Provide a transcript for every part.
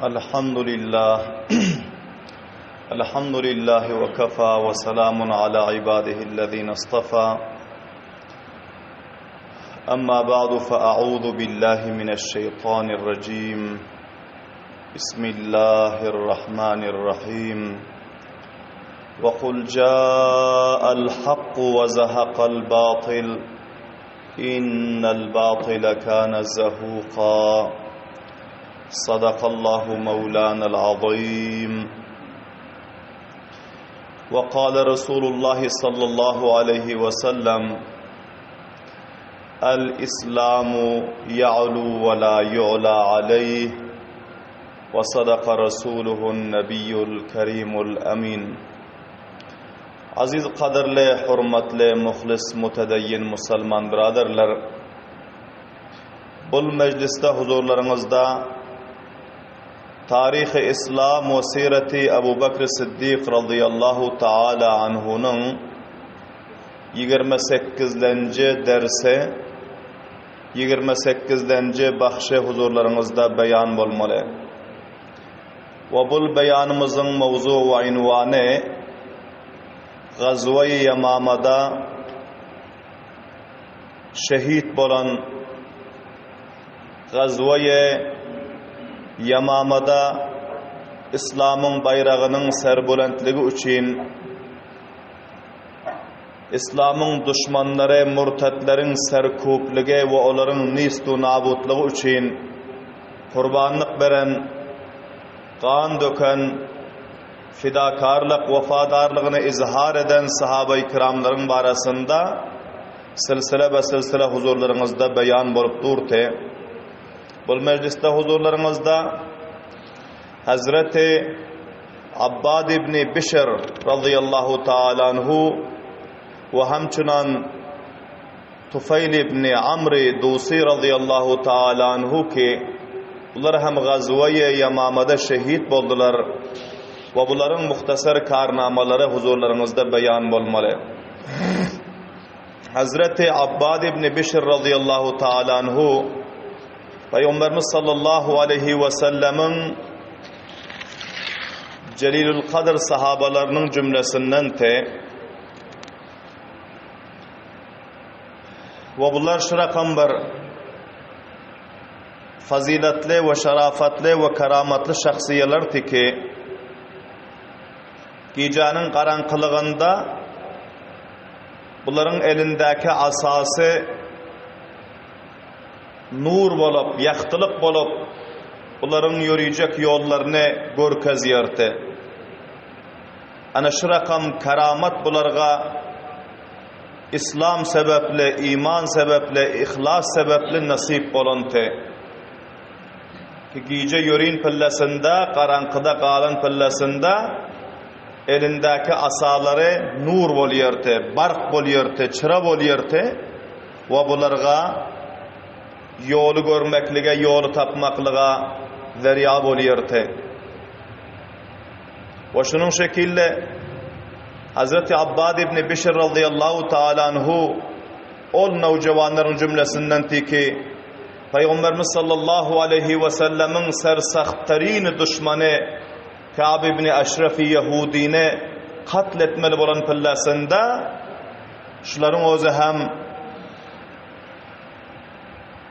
الحمد لله الحمد لله وكفى وسلام على عباده الذين اصطفى أما بعد فأعوذ بالله من الشيطان الرجيم بسم الله الرحمن الرحيم وقل جاء الحق وزهق الباطل إن الباطل كان زهوقا صدق الله مولانا العظيم وقال رسول الله صلى الله عليه وسلم الإسلام يعلو ولا يعلى عليه وصدق رسوله النبي الكريم الأمين Aziz qadirli, hurmatli, muxlis, mutadayyin musulmon birodarlar, bu meclisde huzurlaringizda Tarixi İslam ve sirati Ebu Bekr Siddiq radıyallahu ta'ala anhu'nun 28-lenci dersi 28-lenci bahşi huzurlarınızda beyan bolmalı. Ve bu beyanımızın mevzu ve unvanı Gazve-i Yamama'da şehit bolan Gazve-i Yamama'da İslam'ın bayrağının serbulentliği için İslam'ın düşmanları, murtedlerin serkupliği ve onların nistu nabutluğu için kurbanlık veren, kan döken, fidakarlık, vefadarlığını izhar eden sahabe-i kiramların barasında silsile huzurlarınızda beyan bolup durte. Bu mecliste huzurlarınızda Hazreti Abbad ibn Bishr radıyallahu ta'ala anhu ve hamçunan Tufayl ibn Amr Dusi radıyallahu ta'ala anhu ki bunlar hem Gazve-i Yamama'da şehit boldular ve bunların muhtasar karnamaları huzurlarınızda beyan bolmalı. Hazreti Abbad ibn Bishr radıyallahu ta'ala anhu Peygamberimiz sallallahu aleyhi ve sellemin Celilül Kadr sahabalarının cümlesinden ve bunlar şu rakam bir faziletli ve şarafatli ve keramatli şahsiyelerdi ki gecenin karanlığında bunların elindeki asası nur bolup, yaxtılık bolup, onların yürüyecek yollarını görkeziyerdi. Ana şu rakam keramat bularga İslam sebeple, iman sebeple, ihlas sebeple nasip bolundu. Ki gece yürüyün pillesinde, karanlıkta kalan pillesinde elindeki asaları nur boluyerdi, bark boluyerdi, çıra boluyerdi ve bularga yolu görmeklige, yolu tapmaklığa zeriya boluyerdi. Ve şunun şekilde Hazreti Abbad ibn Bishr radıyallahu ta'ala anhu ol nevcevanların cümlesinden ki Peygamberimiz sallallahu aleyhi ve sellemin sersaxtarini düşmanı Ka'b ibn Eşrefi Yahudini katletmeli olan pillesinde şuların özü hem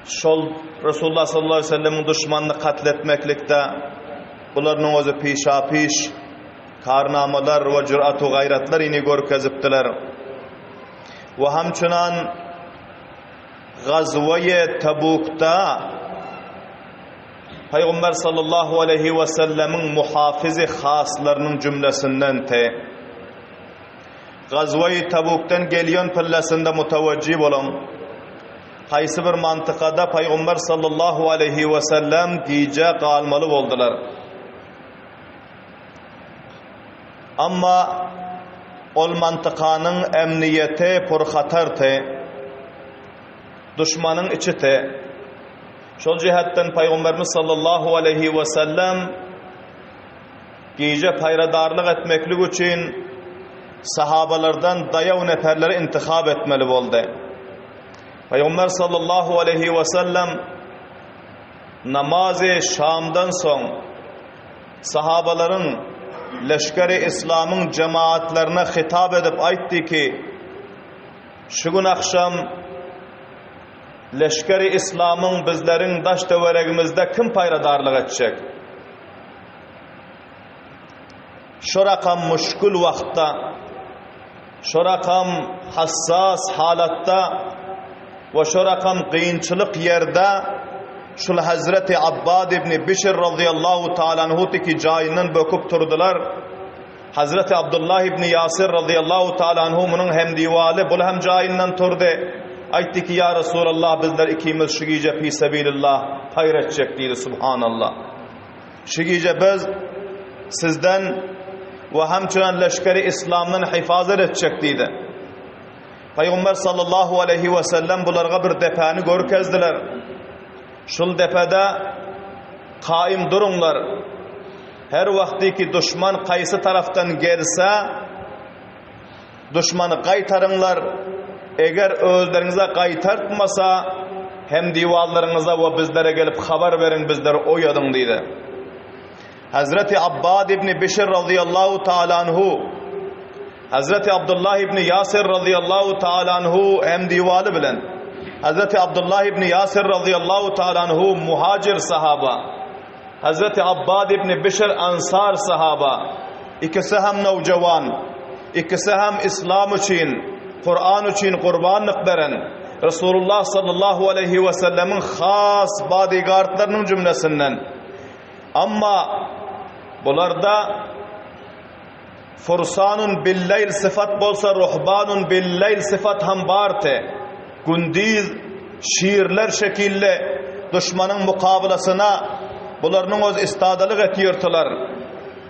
şol Resulullah sallallahu aleyhi ve sellemin düşmanını katletmeklikte bunların özü pişapiş karnamalar ve cürat-u gayretler ini görkeziptiler. Ve hamçınan Gazve-i Tabuk'ta Peygamber sallallahu aleyhi ve sellemin muhafizi khaslarının cümlesinden Gazve-i Tabuk'tan geliyon pillesinde mutevecih olan qaysı bir mantıqada Peygamber sallallahu aleyhi ve sellem gece kalmalı oldular. Ama ol mantıqanın emniyeti purxatardı. Düşmanın içiti. Şol cihetten Peygamberimiz sallallahu aleyhi ve sellem gece payradarlık etmeklik için sahabalardan dayav neferleri intihab etmeli oldu. Peygamber sallallahu aleyhi ve sellem namazı Şam'dan son sahabaların leşkeri İslam'ın cemaatlerine hitap edip aytti ki şu gün akşam leşkeri İslam'ın bizlerin daş döveregimizde kim payradarlık edecek? Şu rakam müşkül vaktta, şu rakam hassas halatta ve şu rakam kıyınçılık yerde şu Hazreti Abbad ibn Bişr radıyallahu ta'ala anhutiki cayinden böküp turdular. Hazreti Abdullah ibn Yasir radıyallahu ta'ala anhumunun hem divali bul hem cayinden turdu. Aytti ki ya Resulallah bizler ikimiz şigice fi sebilillah hayretcek deydi subhanallah. Şigice biz sizden ve hemçinin leşkeri İslam'dan hifazet edecek deydi. Peygamber sallallahu aleyhi ve sellem bularga bir depani görkezdiler. Şul depede kaim durumlar. Her vakti ki düşman kaysı taraftan gelse düşmanı kaytarınlar. Eğer özlerinize kaytartmasa hem divallarınıza ve bizlere gelip haber verin bizleri oyadın deydi. Hazreti Abbad ibn Bişr radıyallahu ta'ala anhu, Hazreti Abdullah ibn Yasir radıyallahu ta'ala anhu hem divali bilen, Hazreti Abdullah ibn Yasir radıyallahu ta'ala anhu muhacir sahaba, Hazreti Abbad ibn Bişr ansar sahaba, ikisi hem nevcevan, ikisi hem İslam için, Kur'an için kurbanlık veren, Resulullah sallallahu aleyhi ve sellemin khas bodyguardlarının cümlesinden. Ama bularda fursanun billeyl sıfat bolsa ruhbanun billeyl sıfat ham barte. Gündiz şiirler şekilde düşmanın mukabelasına bularının öz istadalık etiyortular.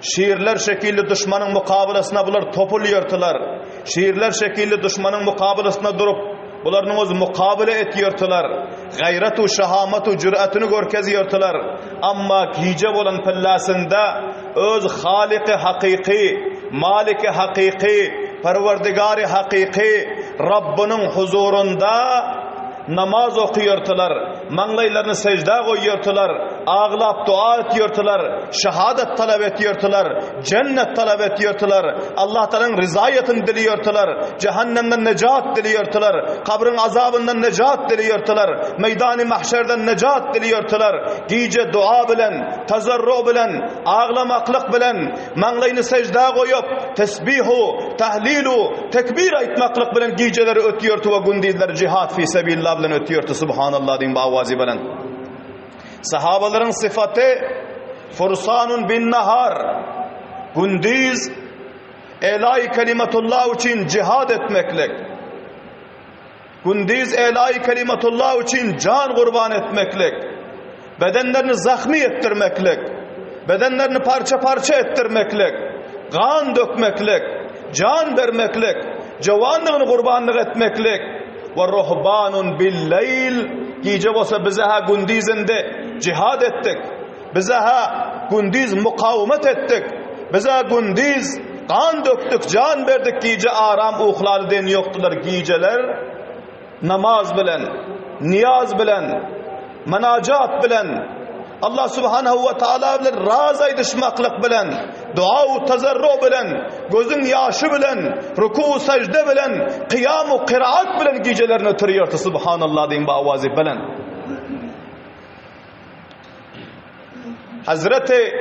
Şiirler şekilde düşmanın mukabelasına bular topuluyortular. Şiirler şekilde düşmanın mukabelasına durup bularının öz mukabele etiyortular. Gayretu şahamatu cüretini görkeziyortular. Amma giyecek olan pillasında öz haliki hakiki, maliki hakiki, perverdigari hakiki Rabbinin huzurunda namaz okuyortular, manglaylarını secde koyuyortular, ağlap dua ediyortular, şehadet talep ediyortular, cennet talep ediyorlar, Allah Teala'nın rızayetini diliyorlar, cehennemden necat diliyorlar, kabrin azabından necat diliyorlar, meydan-ı mahşerden necat diliyorlar. Gece dua bilen, tazarru bilen, ağlamaklık bilen, manglayını secde koyup tesbihu, tahlilu, tekbir etmeklik bilen geceleri ötüyordu ve gündüzleri cihat fi sebillah bilen ötüyordu. Subhanallah din bavazi bilen. Sahabaların sıfatı fursanun bin nahar, gündüz elâ-i kelimetullah için cihad etmeklik, gündüz elâ-i kelimetullah için can kurban etmeklik, bedenlerini zahmi ettirmeklik, bedenlerini parça parça ettirmeklik, kan dökmeklik, can vermeklik, cevanlığını kurbanlık etmeklik ve ruhbanun billeyl, gece olsa bize ha gündüzünde cihad ettik, bize ha gündüz mukavemet ettik, bize ha gündüz kan döktük, can verdik, gece aram uhladı den yoktular. Geceler namaz bilen, niyaz bilen, menacat bilen, Allah subhanahu ve ta'ala bilen razı edişmaklık bilen, dua-u tazarru bilen, gözün yaşı bilen, ruku-u secde bilen, kıyam-u kıraat bilen gecelerini ötürüyordu. Subhanallah deyin bavazi bilen. Hazreti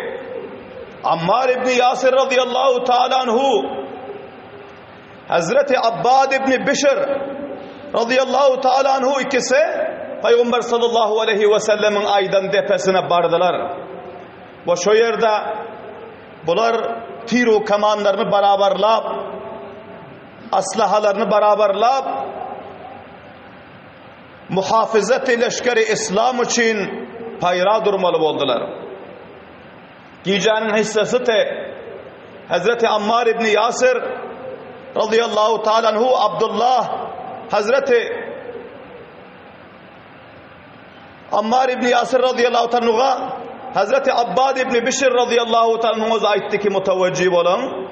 Ammar ibn Yasir radıyallahu ta'ala anhu, Hazreti Abbad ibn Bişr radıyallahu ta'ala anhu ikisi Peygamber sallallahu aleyhi ve sellemin aydan depesine bardılar. Ve şu yerde bular tiru kamanlarını beraberlap, aslahalarını beraberlap, muhafizat-i leşkeri İslam için payra durmalı oldular. Gecenin hissesi de Hazreti Ammar ibn Yasir radıyallahu ta'ala anhu, Abdullah, Hazreti Ammar ibn Yasir radıyallahu ta'ala anhu'a Hazreti Abbad ibn Bişr radıyallahu ta'ala anhu'a aitti ki mutevecih olan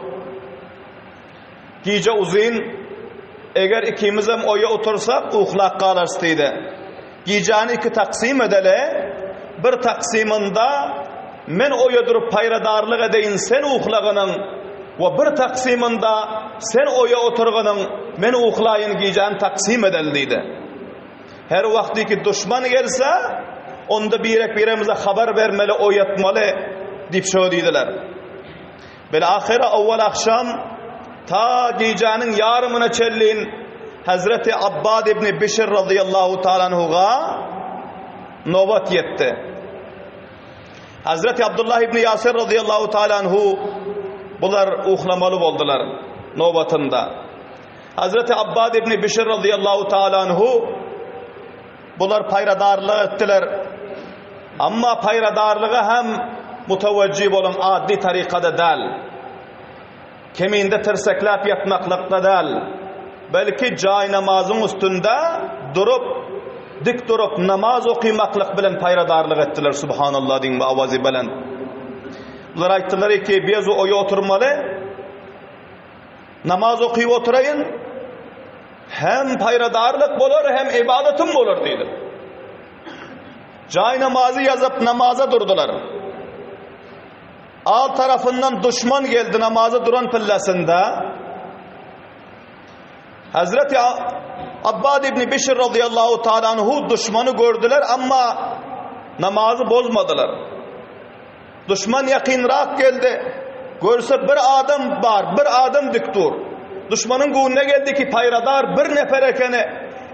gece uzun, eğer ikimiz hem oya otursak uhlak kalarstıydı. Gecenin iki taksim edele, bir taksiminde men oya durup payradarlyk edeyin sen uhlaganyň we bir taksimynda sen oya oturganyň men uhlaýyn giýjan taksim edildi. Her wagtki düşman gelse onda birimize habar vermeli, oyatmaly dip söýdiler. Bel ahira awwal akşam ta giýjanyň yarymyna çellin Hazreti Abbad ibn Bishr radıyallahu ta'ala anhuga nobat yetdi. Hazreti Abdullah ibn Yasir radıyallahu ta'ala anhu bular uhlamaly boldular nobatynda. Hazreti Abbad ibn Bishr radıyallahu ta'ala anhu bular payradarlyk etdiler. Amma payradarlyga hem mutawajjih bolan adli tarikada dal. Keminde terseklap yatmaklykda dal. Belki cay namazın üstünde durup dik durup namaz okuymaklık bilen payradarlık ettiler. Subhanallah din ve avazi bilen. Bunlar ayttılar ki biz oya oturmalı, namaz okuyup oturayın, hem payradarlık bolur hem ibadetim bolur dedi. Cay namazı yazıp namaza durdular. Alt tarafından düşman geldi namazı duran pillesinde. Hazreti Abbad ibn Bishr radıyallahu ta'ala anhu düşmanı gördüler ama namazı bozmadılar. Düşman yakınrak geldi. Görse bir adam var, bir adam diktur. Düşmanın gününe geldi ki payradar bir nefer ekeni.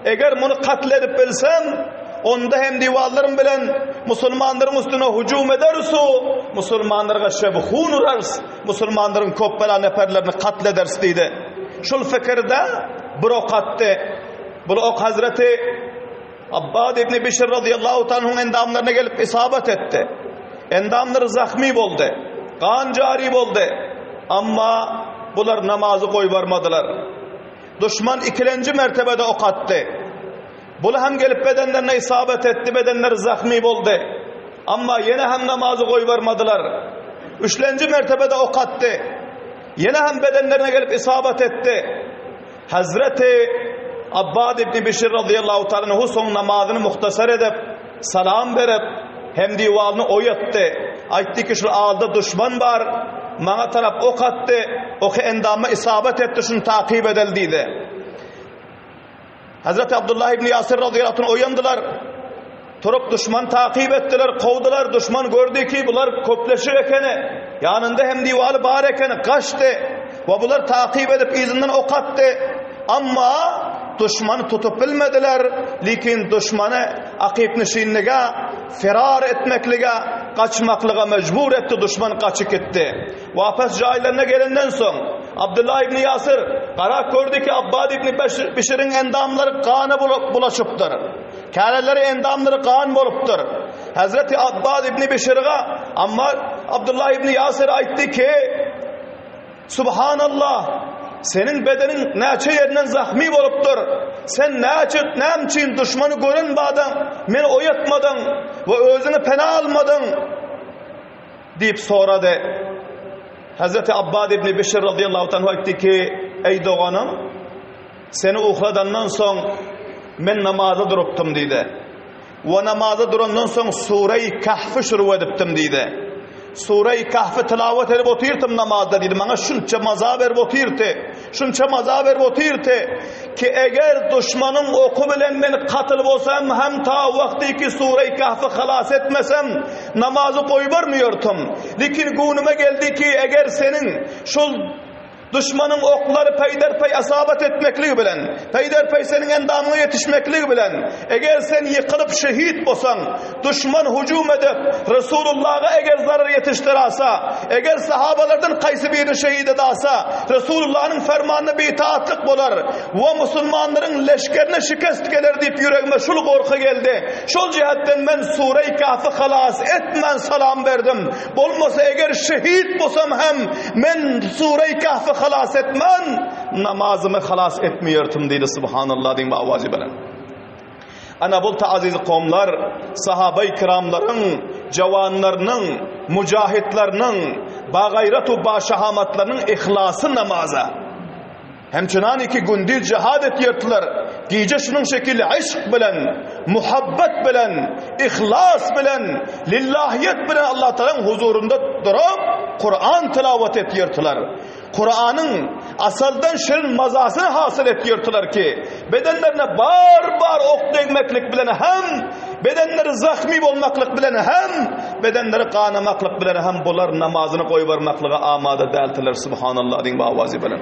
Eğer bunu katledip bilsem, onda hem divallarım bilen Müslümanların üstüne hücum ederse, Müslümanlara şebhun urarız. Müslümanların koppela neferlerini katlederiz dedi. Şul fikirde bir ok attı. Bu ok Hazreti Abbad ibn Bishr radıyallahu ta'ala endamlarına gelip isabet etti. Endamları zahmi oldu. Kan cari oldu. Ama bunlar namazı koyvarmadılar. Düşman ikinci mertebede ok attı. Bunu hem gelip bedenlerine isabet etti. Bedenleri zahmi oldu. Ama yine hem namazı koyvarmadılar. Üçüncü mertebede ok attı. Yine hem bedenlerine gelip isabet etti. Hazreti Abbad ibn Bishr radıyallahu ta'ala son namazını muhtasar edip salam verip hem divalını oyattı. Aytti ki şu alda düşman var. Bana taraf ok attı. Oku endamı isabet etti. Şunu takip edildiydi. Hazreti Abdullah ibn Yasir radıyallahu ta'ala uyandılar. Turup düşman takip ettiler, kovdular. Düşman gördü ki bunlar köpleşir ekeni. Yanında hem divalı bağır ekeni kaçtı. Ve bunlar takip edip izinden ok attı. Ama düşmanı tutup bilmediler. Lakin düşmanı akip nişinlige, firar etmeklige, kaçmaklığa mecbur etti. Düşman kaçık etti. Vapes cahillerine gelinden son Abdullah ibn Yasir karak gördü ki Abbad ibn Bishr'in endamları kanı bulaşıptır. Kâleleri endamları kan boluptur. Hazreti Abbad ibn Bishr'a ama Abdullah ibn Yasir aytti ki Subhanallah, senin bedenin neçe yerinden zahmi boluptur. Sen nemçin düşmanı görünmedin, men oyatmadın ve özünü pena almadın deyip soradı. Hazreti Abbad ibn Bishr radıyallahu anh aytti ki ey doğanım, seni uhladandan son men namaza duruptum dedi. Ve namaza durandan son Sure-i Kahf'ı şuru ediptim dedi. Sure-i Kahf'ı tilavet edip otirdim namazda dedi. Bana şunça maza verip otirdi. Şunça maza verip otirdi. Ki eğer düşmanın oku bilen beni katılıp olsam hem ta vakti ki Sure-i Kahf'ı halas etmesem namazı koyvarmıyordum. Lakin günüme geldi ki eğer senin şul düşmanın okları peyderpey asabet etmekliği bilen, peyderpey senin endamına yetişmekliği bilen, eğer sen yıkılıp şehit olsan, düşman hücum edip Resulullah'a eğer zarar yetiştirasa, eğer sahabalardan kaysi birini şehit edasa, Resulullah'ın fermanına bir itaatlık bolar ve Müslümanların leşkerine şikast gelir deyip yüreğime şul korku geldi. Şul cihetten ben Sure-i Kahf'ı halas etmen salam verdim. Olmasa eğer şehit olsam hem men Sure-i Kahf'ı halas etmen, namazımı halas etmiyordum dedi. Subhanallah din ve avazı bilen. Ana bulta aziz kavmlar, sahabe-i kiramların, cavanlarının, mücahitlerinin, bagayretu başahamatlarının ihlası namaza. hemçinan iki gündüz cihad etýärdiler. Giýje şunun şekilli aşk bilen, muhabbet bilen, ihlas bilen, lillahiyet bilen Allah Teala'nın huzurunda durup Kur'an tilavet etýärdiler. Kur'an'ın asaldan şirin mazasını hasıl etýärdiler ki bedenlerine bar ok değmeklik bilen hem bedenleri zahmi bolmaklyk bilen hem bedenleri kanamaklyk bilen hem bular namazyny goýup barmaklyga amada däldiler. Subhanallah diň bawazy bilen.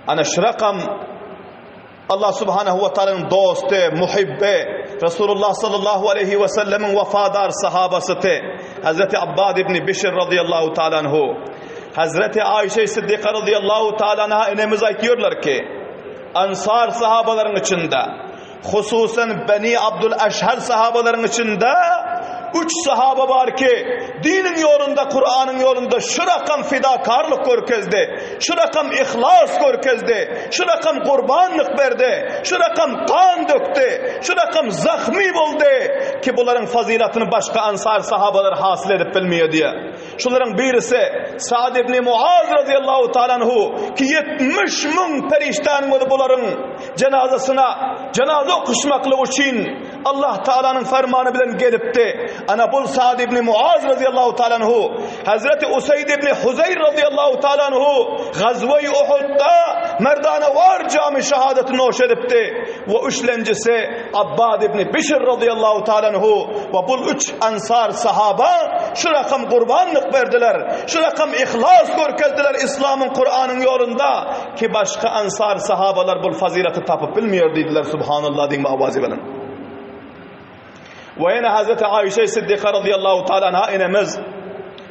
Ana şu rakam Allah subhanahu wa ta'ala'nın dostu, muhibbe, Resulullah sallallahu aleyhi ve sellemin vefadar sahabası te, Hazreti Abbad ibn Bişir radıyallahu ta'ala anhu, Hazreti Ayşe Sıddika radıyallahu ta'ala anha enemiz aytıyorlar ki, Ansar sahabaların içinde, hususen Beni Abdüleşher sahabaların içinde, 3 sahaba var ki dinin yolunda, Kur'an'ın yolunda şu rakam fidakarlık görkezdi, şu rakam ihlas görkezdi, şu rakam kurbanlık verdi, şu rakam kan döktü, şu rakam zahmi oldu ki bunların faziletini başka ansar sahabalar hasıl edip bilmiyor diye. Şunların birisi Sa'd ibn Muaz radıyallahu ta'ala anhu ki 70 bin periştan oldu bunların cenazesine, cenaze okuşmaklı için Allah Teala'nın fermanı bilen gelipti. Ana bul Sa'd ibn Muaz radıyallahu ta'ala anhu, Hazreti Usayd ibn Huzeyr radıyallahu ta'ala anhu Gazve-i Uhud'da merdane var cami şehadetini hoş edipti. Ve üçlencisi Abbad ibn Bişir radıyallahu ta'ala anhu ve bul 3 ansar sahaba şu rakam kurbanlık verdiler, şu rakam ihlas görkezdiler İslam'ın, Kur'an'ın yolunda ki başka ansar sahabalar bul fazileti tapıp bilmiyor dediler. Subhanallah din mavazi benim. Ve yine Hazreti Ayşe Sıddika radıyallahu ta'ala anha enemiz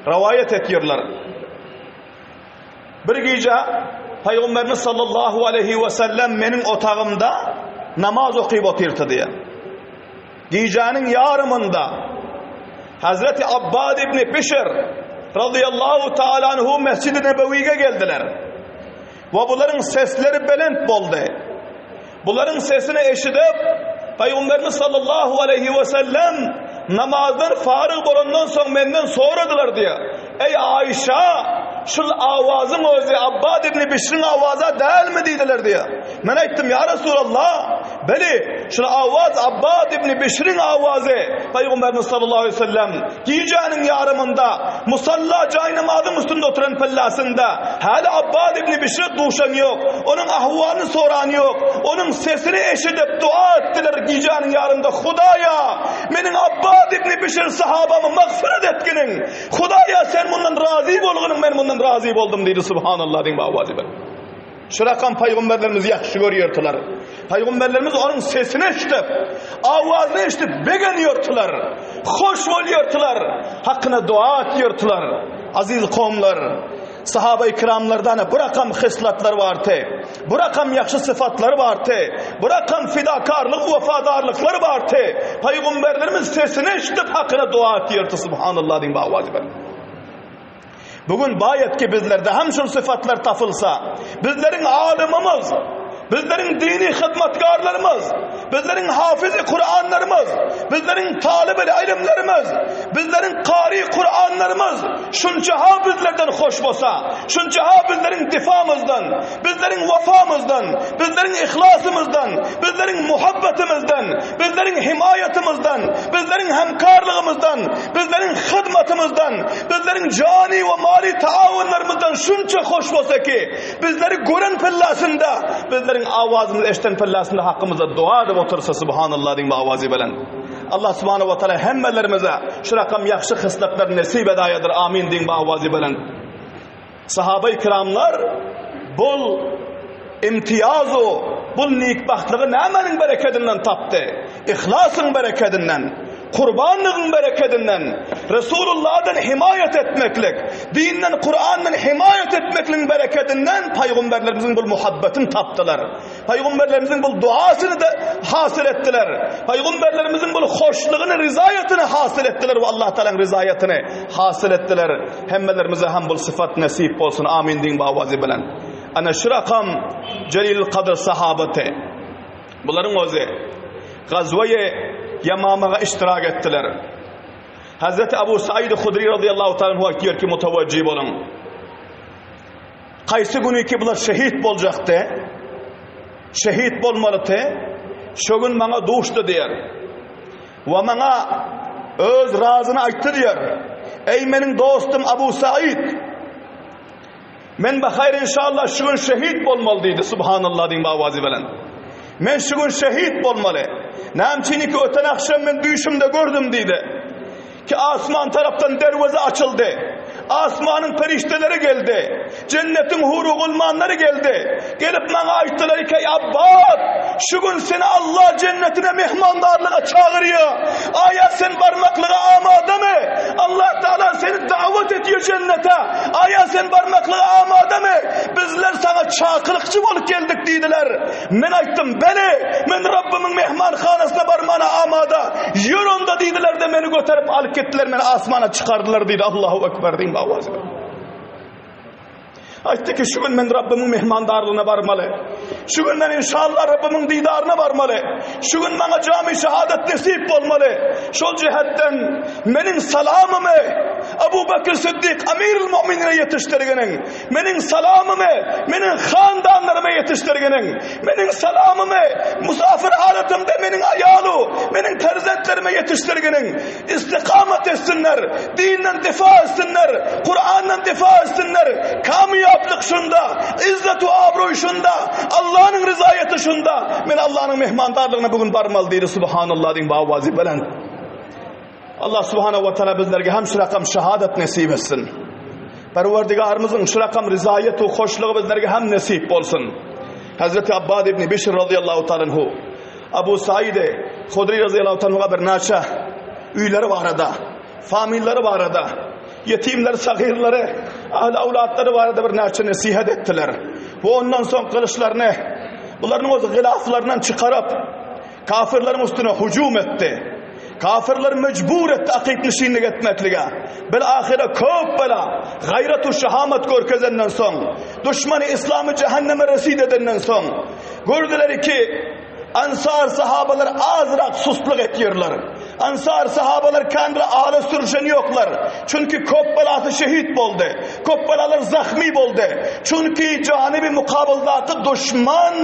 rivayet ediyorlar. Bir gece Peygamberimiz sallallahu aleyhi ve sellem benim otağımda namaz okuyup oturdu diye. Gecenin yarımında Hazreti Abbad ibn Bişir radıyallahu ta'ala anhu Mescid-i Nebevi'ye geldiler. Ve bunların sesleri belent oldu. Bunların sesini eşidip Peygamberimiz sallallahu aleyhi ve sellem namazdan farık olandan sonra benden soradılar diye. Ey Ayşe, şu avazın özü Abbad ibn Bişir'in avazı değil mi dediler diye. Ben ettim ya Resulallah. Beli şu avaz Abbad ibn Bişir'in avazı. Peygamberimiz sallallahu aleyhi ve sellem gecenin yarımında musalla cay namazın üstünde oturan pellasında hala Abbad ibn Bişir'e duşan yok. Onun ahvalını soran yok. Onun sesini eşidip dua ettiler gecenin yarımında. Hudaya benim Abbad ibn Bişir sahabamı mağfiret etkinin. Hudaya sen bundan razı bolğunun, ben bundan razı oldum dedi. Subhanallah din bavazi ben. Şu rakam peygamberlerimiz yaxşı görüyordular. Peygamberlerimiz onun sesini eşitip, avazını eşitip beğeniyordular. Hoş oluyordular. Hakkına dua ediyordular. Aziz kavmlar, sahabe-i kiramlardan bu rakam hislatlar vardı. Bu rakam yaxşı sıfatlar vardı. Bu rakam fidakarlık, vefadarlıklar vardı. Peygamberlerimiz sesini eşitip hakkına dua ediyordu. Subhanallah din bavazi ben. Bugün bayet ki bizlerde hem şu sıfatlar tapılsa, bizlerin alimimiz, bizlerin dini hizmetkarlarımız, bizlerin hafız-ı Kur'anlarımız, bizlerin talib-i ilimlerimiz, bizlerin kari Kur'anlarımız şunca ha bizlerden hoş olsa, şunca ha bizlerin difamızdan, bizlerin vefamızdan, bizlerin ihlasımızdan, bizlerin muhabbetimizden, bizlerin himayetimizden, bizlerin hemkarlığımızdan, bizlerin hizmetimizden, bizlerin cani ve mali taavunlarımızdan şunca hoş olsa ki bizleri gören pellasında, bizlerin avazımız eşten pellasında hakkımıza dua edip otursa subhanallah din avazi bilen. Allah subhanahu wa ta'ala hemmelerimize şu rakam yaxşı hislatlar nasip edayadır. Amin din avazi bilen. Sahabe-i kiramlar bul imtiyazu, bul nikbahtlığı nemenin bereketinden taptı. İhlasın bereketinden, kurbanlığın bereketinden, Resulullah'dan himayet etmeklik, dinden, Kur'an'dan himayet etmeklik bereketinden Peygamberlerimizin bu muhabbetini taptılar. Peygamberlerimizin bu duasını da hasıl ettiler. Peygamberlerimizin bu hoşluğunu, rızayetini hasıl ettiler ve Allah Teala'nın rızayetini hasıl ettiler. Hemmelerimize hem bu sıfat nasip olsun. Amin din bavazi bilen. Ana şu rakam celil kadir sahabeti. Bunların özü Gazve-i Yamamaga iştirak ettiler. Hazreti Ebu Said Hudri radıyallahu ta'ala diyor ki muteveccih olun. Qaysı günü ki bular şehit bolacaktı, şehit bolmalıdı, şu gün bana doğuştu diyor. Ve bana öz razını ayttı diyor. Ey menin dostum Abu Said, men bakayır inşallah şu gün şehit bolmalı deydi. Subhanallah deyin bavazi bilen. Men şu gün şehit bolmalı. Namçini ki öten akşam men düşümde gördüm deydi. Ki asman taraftan dervaza açıldı. Asmanın perişteleri geldi. Cennetin huru gulmanları geldi. Gelip bana ayttılar ki Abbad, şu gün seni Allah cennetine mehmandarlığa çağırıyor. Aya sen barmaklığa amade mi? Allah Teala seni davet ediyor cennete. Aya sen barmaklığa amade mi? Bizler sana çakılıkçı olup geldik dediler. Men ayttım beni, men Rabbimin mehmanxanasına barmana amade. Yüründe dediler de beni götürüp alıp gittiler, beni asmana çıkardılar dedi. Allahu Ekber deyin bavazı. Aytti ki şu gün ben Rabbimin mehmandarlığına varmalı. Şu gün ben inşallah Rabbimin didarına varmalı. Şu gün bana cami şehadet nasip olmalı. Şu cihetten benim salamımı Ebu Bekir Sıddık Amirul Mu'minine yetiştirgenin, benim salamımı benim handanlarıma yetiştirgenin, benim salamımı musafir halatımda benim ayalı, benim terzentlerime yetiştirgenin, istikamet etsinler, dinden difa etsinler, Kur'an'dan difa etsinler, kamiyaplık şunda, izzet-u abruy şunda, Allah'ın rızayeti şunda, ben Allah'ın mehmandarlığına bugün varmalı deydi. Subhanallah deyin bavazi bilen. Allah subhanahu wa ta'ala bizlerge hem şu rakam şehadet nasip etsin. Perverdigarımızın şu rakam rızayeti, hoşluğu bizlerge hem nasip olsun. Hazreti Abbad ibn Bishr radıyallahu ta'ala anhu, Abu Said Hudri radıyallahu ta'ala anhu'a bir naça üyleri var arada, familleri var arada, yetimler, sagirleri, ahl avlatları var arada bir naça nasihat ettiler. Ve ondan son kılıçlarını, bunların o gılaflarından çıkarıp kafirlerin üstüne hücum etti. Kafirler mecbur etti akitmişinlik etmekliğe. Belahire köp bela gayretu şehamet görkezenden son, düşmanı İslam'ı cehenneme resid edenden son gördüler ki Ansar sahabalar azrak susluk ediyorlar. Ansar sahabalar kendi ağlı sürüşeni yoklar. Çünkü kopbalatı şehit oldu. Kopbalalar zahmi oldu. Çünkü canibi mukabildatı düşman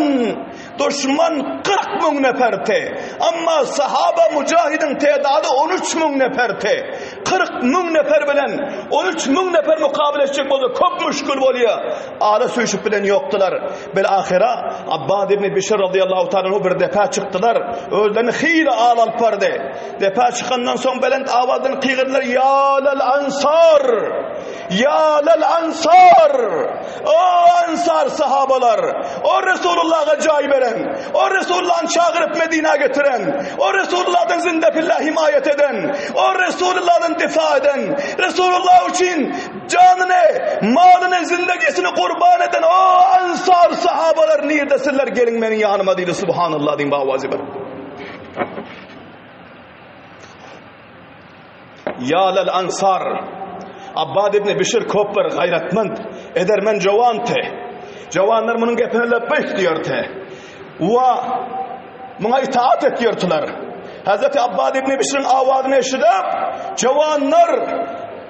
40 bin neferti. Ama sahaba mücahidin tedadı 13 bin neferti. 40 bin nefer bilen 13 bin nefer mukabele edecek oldu. Çok müşkül oluyor. Ağlı sürüşüp bilen yoktular. Belahira Abbad ibn Bishr radıyallahu ta'ala bir defa çıktılar. Özlerini hile ağlal pardı. Defa çıkandan son belent avazını kıyırlar. Ya lel ansar! Ya lel ansar! O ansar sahabalar! O Resulullah'a cay veren! O Resulullah'ın çağırıp Medine'ye getiren! O Resulullah'ın zindefillah himayet eden! O Resulullah'ın difa eden! Resulullah için canını, malını, zindegisini kurban eden o ansar sahabalar neredesinler? Gelin benim yanıma değil. Subhanallah deyin bavazi ben. Ya lel ansar! Abbad ibn Bishr kopper gayretmend, edermen cavan te. Cavanlar bunun gepine lebbeyk diyor te. Ve buna itaat ediyordular. Hazreti Abbad ibn Bishr'in avazını eşidip, cavanlar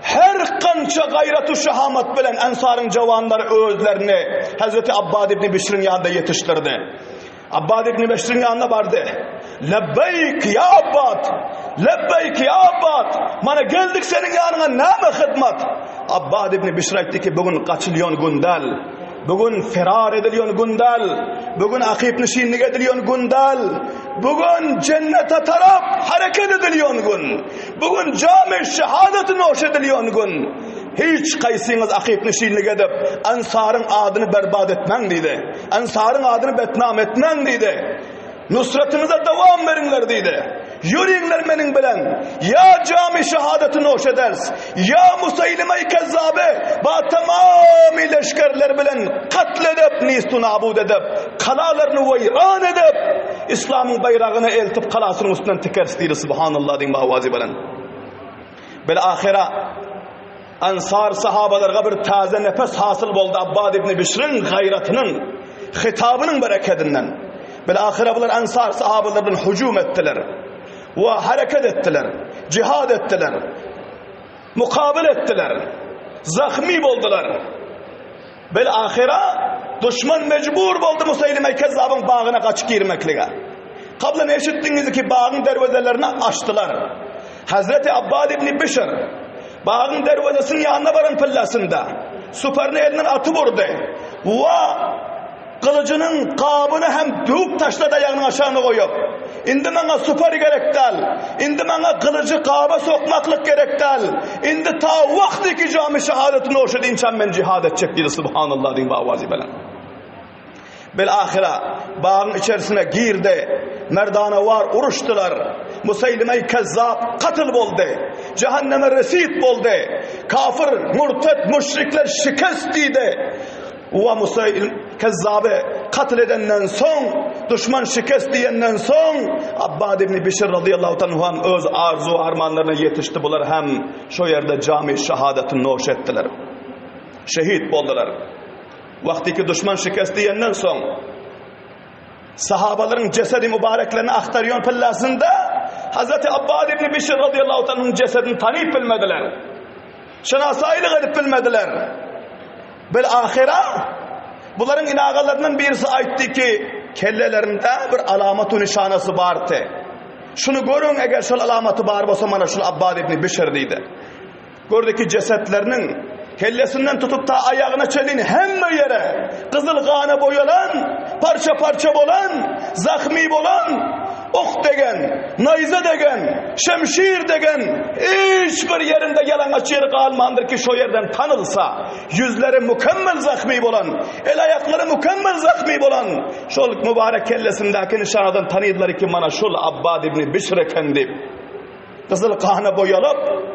her kança gayretu şehamet bilen Ensar'ın cavanları özlerini Hazreti Abbad ibn Bishr'in yanında yetiştirdi. Abbad ibn Bishr'in yanına vardı. Lebbeyk ya Abbad, lebbeyk ya Abbad, bana geldik senin yanına, ne hizmet? Abbad ibn Bishr etti ki bugün kaçılyon gündel, bugün firar ediliyon gündel, bugün akip nişinlik ediliyon gündel, bugün cennete taraf hareket ediliyon gün, bugün cami şehadetini hoş ediliyon gün. Hiç kaysınız akip nişinlik edip Ansar'ın adını berbat etmen dedi. Ansar'ın adını betnam etmen dedi. Nusretinize devam verinler dedi. Yürüyünler benim bilen. Ya cami şehadetini hoş ederiz. Ya Musaylime-i Kezzabe ba tamamı leşkerler bilen katledip nistun abud edip kalalarını veyran edip İslam'ın bayrağını eltip kalasının üstünden tekers dedi. Subhanallah deyin bavazi bilen. Belahira Ansar sahabalarga bir taze nefes hasıl oldu Abbad ibn Bishr'in gayretinin, hitabının bereketinden. Belahira bunlar Ansar sahabalardan hücum ettiler ve hareket ettiler, cihad ettiler, mukabil ettiler, zahmi oldular. Bel ahira düşman mecbur oldu Musaylime Kezzab'ın bağına kaçıp girmeklige. Kabla ne eşittiniz ki bağın dervazelerini açtılar. Hazreti Abbad ibn Bişr bağın dervazasının yanına varan pillasında süperini elinden atıp vurdu. Ve kılıcının kabını hem dövüp taşladı ayağının aşağına koyup. İndi bana süper gerek del. İndi bana kılıcı kaba sokmaklık gerek del. İndi ta vakti ki cami şehadetini oşu insan ben cihad edecek dedi. Subhanallah din bağvazi belen. Bel ahira bağın içerisine girdi. Merdana var uruştular. Musaylime-i Kezzab katıl oldu. Cehenneme resit oldu. Kafir, murtet, müşrikler şikest idi. Ve Musaylime Kezzab'ı katıl edenden son, düşman şikest diyenden son Abbad ibn Bişr radıyallahu anh öz arzu armanlarına yetişti. Bunlar hem şu yerde cami şehadetini noş ettiler. Şehit oldular. Vaktiki düşman şikest diyenden son sahabaların cesedi mübareklerini aktarıyor pillasında Hazreti Abbad ibn Bişr radıyallahu anh'ın cesedini tanıyıp bilmediler. Şınasaylık edip bilmediler. Bel ahira bunların inağalarından birisi aytti ki kellelerinde bir alamat-ı nişanası vardı. Şunu görün eğer şu alamatı var olsa bana şu Abbad ibn Bişr deydi. Gördü ki cesetlerinin kellesinden tutup da ayağına çelin hem yere kızıl kana boyalan, parça parça bolan, zahmi bolan, ok degen, nayze degen, şemşir degen, hiçbir yerinde yalan açığı kalmandır ki şu yerden tanılsa, yüzleri mükemmel zahmi bolan, el ayakları mükemmel zahmi bolan, şu mübarek kellesindeki nişanadan tanıydılar ki bana şu Abbad ibn Bişr efendi, kızıl kana boyalıp,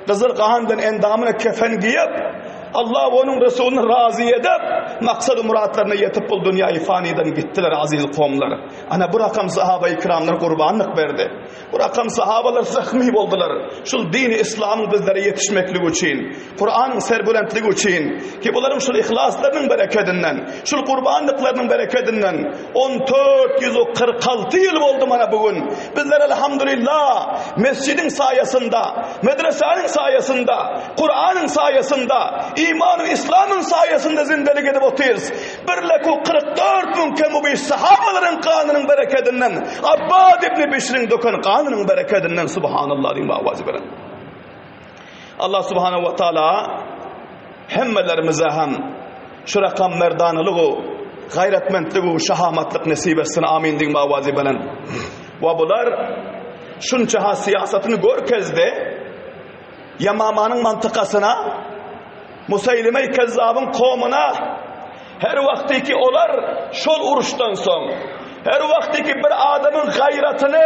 kızıl kahandan endamına kefen giyip Allah onun Resulü'nü razı edip maksadı muratlarına yetip bu dünyayı faniden gittiler aziz kavimler. Ana bu rakam sahabe-i kiramlar kurbanlık verdi. Bu rakam sahabalar zahmi oldular. Şu dini İslam'ın bizlere yetişmekliği için, Kur'an'ın serbülentliği için ki bunların şu ihlaslarının bereketinden, şu kurbanlıklarının bereketinden 1446 yıl oldu bana bugün. Bizler elhamdülillah mescidin sayesinde, medresenin sayesinde, Kur'an'ın sayesinde, imanı İslam'ın sayesinde zindelik edip otuyoruz. Birleku 44 münkemubi sahabaların kanının bereketinden, Abbad ibn Bişr'in döken kanının bereketinden subhanallah diyeyim bağvazı veren. Allah subhanahu ve teala hemmelerimize hem şu rakam merdanılığı, gayretmentliği, şahamatlık nasip etsin amin diyeyim bağvazı veren. Ve bunlar şunca siyasetini görkezde Yamamanın mantıkasına Musaylime-i Kezzab'ın kavmına her vaktiki olar şol uruştan son her vaktiki bir adamın gayretini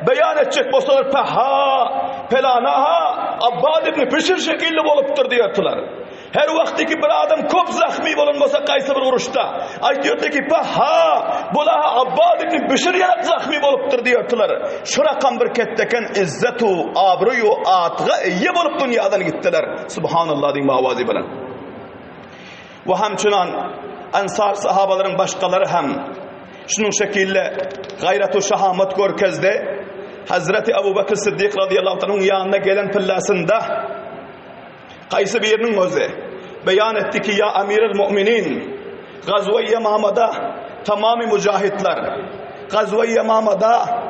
beyan edecek olsalar peha pelanaha Abbad ibn Bişr şekilli oluptur diyordular. Her vaktiki bir adam kop zahmi bulunmasa kaysı bir uruşta aytiyordu ki peha bulaha Abbad ibn Bişr yanak zahmi oluptur diyordular. Şu rakam bir ketteken izzetu abruyu atga iyi bulup dünyadan gittiler. Subhanallah diyeyim avazi bilen. Ve hemçinan Ensar sahabaların başkaları hem şunun şekilde gayret-u şahamet görkezde Hazreti Ebu Bekir Sıddık radıyallahu anh'ın yanına gelen pillasında kaysı birinin özü beyan etti ki ya Amirul Müminin Gazve-i Yemama'da tamamı mücahitler Gazve-i Yemama'da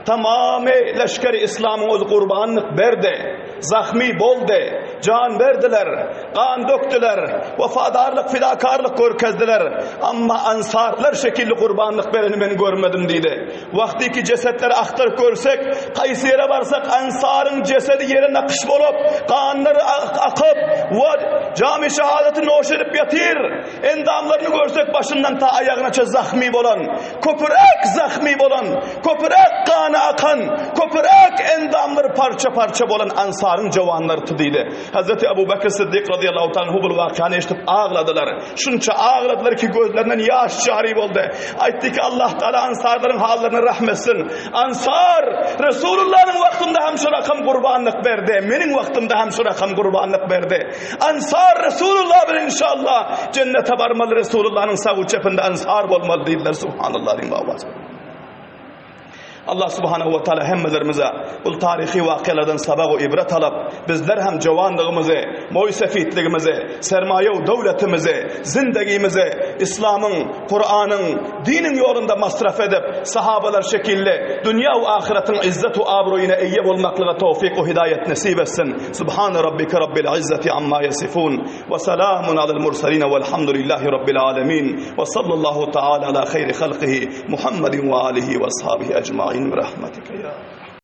tamamı leşkeri İslam'ın öz kurbanlık verdi, zahmi boldu, can verdiler, kan döktüler, vefadarlık, fidakarlık görkezdiler. Ama ansarlar şekilli kurbanlık vereni ben görmedim dedi. Vaktiki cesetleri aktar görsek, kaysı yere varsak ansarın cesedi yere nakış bulup, kanları akıp, cami şehadetini hoş edip yatir. Endamlarını görsek başından ta ayağına zahmi bolan, köpürek zahmi bolan, köpürek kan akan, köpürek endamları parça parça bolan ansarın cavanları tıdıydı. Hazreti Ebu Bekir Sıddık radıyallahu anh bu vakanı eşitip ağladılar. Şunca ağladılar ki gözlerinden yaş cari oldu. Aytti ki Allah Teala ansarların hallerini rahmetsin. Ansar Resulullah'ın vaktinde hem şu rakam kurbanlık verdi. Benim vaktimde hem şu rakam kurbanlık verdi. Ansar Resulullah bir inşallah cennete varmalı, Resulullah'ın sağ uçepinde ansar olmalı dediler. Subhanallah. Allah subhanahu wa ta'ala hemmelerimize bu tarihi vakialardan sabah ve ibret alıp bizler hem cavanlığımızı, moysefitliğimizi, sermaye ve devletimizi, zindagimizi İslam'ın, Kur'an'ın, dinin yolunda masraf edip sahabeler şekilde dünya ve ahiretin izzet ve abroyuna eyyeb olmaklığa tevfik ve hidayet nasip etsin. Subhane rabbike rabbil izzeti amma yasifun ve selamun alel mursalin velhamdülillahi rabbil alemin ve sallallahu ta'ala ala khayri halqihi Muhammedin ve alihi ve ashabihi ecmaîn برحمتك يا